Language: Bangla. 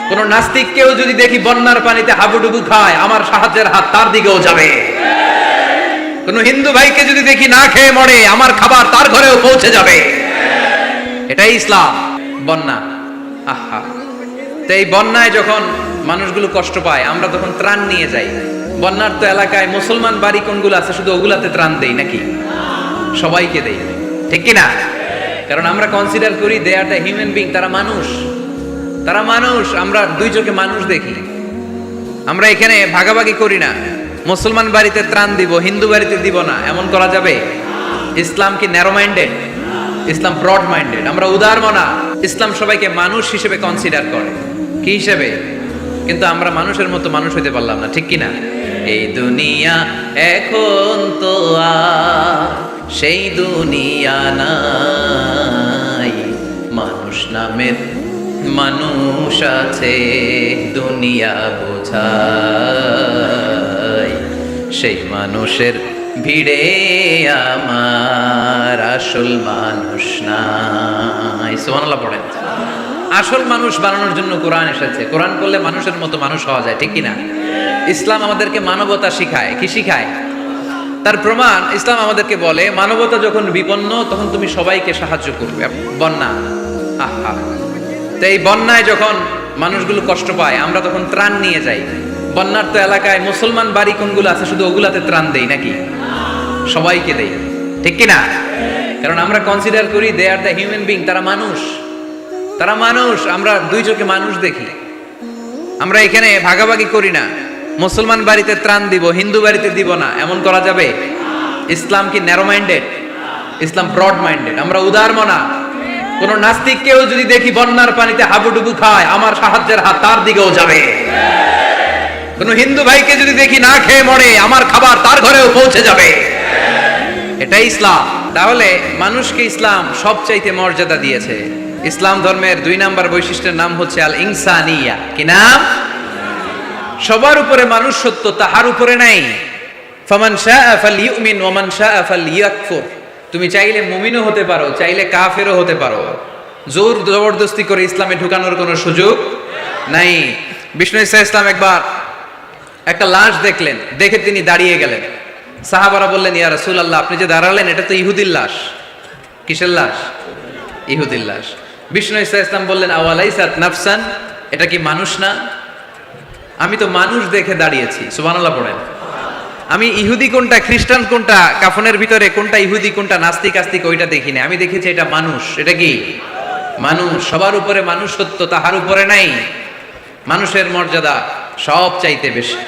কোন নাস্তিককেও যদি দেখি বন্যার পানিতে হাবুডুবু খায়, আমার সাহায্যের হাত তার দিকেও যাবে। কোন হিন্দু ভাইকে যদি দেখি না খেয়ে মরে, আমার খাবার তার ঘরেও পৌঁছে যাবে। এটাই ইসলাম। বন্যা, আহা, তো এই বন্যায় যখন মানুষগুলো কষ্ট পায়, আমরা তখন ত্রাণ নিয়ে যাই। বন্যার তো এলাকায় মুসলমান বাড়ি কোনগুলো আছে, শুধু ওগুলাতে ত্রাণ দেই নাকি? সবাইকে দেই, ঠিক কিনা? কারণ আমরা কনসিডার করি দে আর দ্য হিউম্যান বিং, তারা মানুষ, তারা মানুষ। আমরা দুই চোখে মানুষ দেখি। আমরা এখানে ভাগাভাগি করি না, মুসলমান বাড়িতে ত্রাণ দিব, হিন্দু বাড়িতে দিব না, এমন করা যাবে? ইসলাম কি ন্যারো মাইন্ডেড? ইসলাম ব্রড মাইন্ডেড। আমরা উদার মনা। ইসলাম সবাইকে মানুষ হিসেবে কনসিডার করে। কি হিসেবে? কিন্তু আমরা মানুষের মতো মানুষ হইতে পারলাম না, ঠিক কিনা? এই দুনিয়া এখন তো আর সেই দুনিয়া নাই, মানুষ নামের মানুষ আছে দুনিয়া বোঝায়, সেই মানুষের ভিড়ে আমার আসল মানুষ নাই। সুবহানাল্লাহ পড়েন। আসল মানুষ বানানোর জন্য কোরআন এসেছে। কোরআন করলে মানুষের মতো মানুষ হওয়া যায়, ঠিক কিনা? ইসলাম আমাদেরকে মানবতা শিখায়। কি শিখায়? তার প্রমাণ ইসলাম আমাদেরকে বলে, মানবতা যখন বিপন্ন তখন তুমি সবাইকে সাহায্য করবে। বন্যা, আহা, তো এই বন্যায় যখন মানুষগুলো কষ্ট পায়, আমরা তখন ত্রাণ নিয়ে যাই। বন্যার তো এলাকায় মুসলমান বাড়ি কোনগুলো আছে, শুধু ওগুলাতে ত্রাণ দেই নাকি? সবাইকে দেই, ঠিক কিনা? কারণ আমরা কনসিডার করি দে আর দ্য হিউম্যান বিং, তারা মানুষ, তারা মানুষ। আমরা দুই চোখে মানুষ দেখি। আমরা এখানে ভাগাভাগি করি না, মুসলমান বাড়িতে ত্রাণ দিব, হিন্দু বাড়িতে দিব না, এমন করা যাবে? ইসলাম কি ন্যারো মাইন্ডেড? ইসলাম ব্রড মাইন্ডেড। আমরা উদার মনা। কোন নাস্তিককেও যদি দেখি বন্যার পানিতে হাবুডুবু খায়, আমার সাহায্যের হাত তার দিকেও যাবে। কোন হিন্দু ভাইকে যদি দেখি না খেয়ে মরে, আমার খাবার তার ঘরেও পৌঁছে যাবে। এটাই ইসলাম। তাহলে মানুষকে ইসলাম সবচাইতে মর্যাদা দিয়েছে। ইসলাম ধর্মের 2 নাম্বার বৈশিষ্ট্যের নাম হচ্ছে আল ইনসানিয়া। কি নাম? সবার উপরে মানুষ সত্য, তাহার উপরে নাই। ফামান শাআ ফালইউমিন ওয়া মান শাআ ফালইয়াকফুর। তুমি চাইলে মুমিনও হতে পারো, চাইলে কাফেরও হতে পারো। জোর জবরদস্তি করে ইসলামে ঢুকানোর কোনো সুযোগ নাই। বিষ্ণু ঈসা ইসলাম একবার একটা লাশ দেখলেন, দেখে তিনি দাঁড়িয়ে গেলেন। সাহাবারা বললেন, ইয়া রাসূলুল্লাহ, আপনি যে দাঁড়ালেন এটা তো ইহুদির লাশ। কিসের লাশ? ইহুদির লাশ। বিষ্ণু ঈসা ইসলাম বললেন, আওয়ালাইসাত নাফসান, এটা কি মানুষ না? আমি তো মানুষ দেখে দাঁড়িয়েছি। সুবহানাল্লাহ পড়েন। আমি ইহুদি কোনটা, খ্রিস্টান কোনটা, কাফনের ভিতরে কোনটা ইহুদি কোনটা নাস্তিক আস্তিক ওইটা দেখিনি। আমি দেখেছি এটা মানুষ। এটা কি মানুষ? সবার উপরে মানুষ সত্য, তাহার উপরে নাই। মানুষের মর্যাদা সব চাইতে বেশি।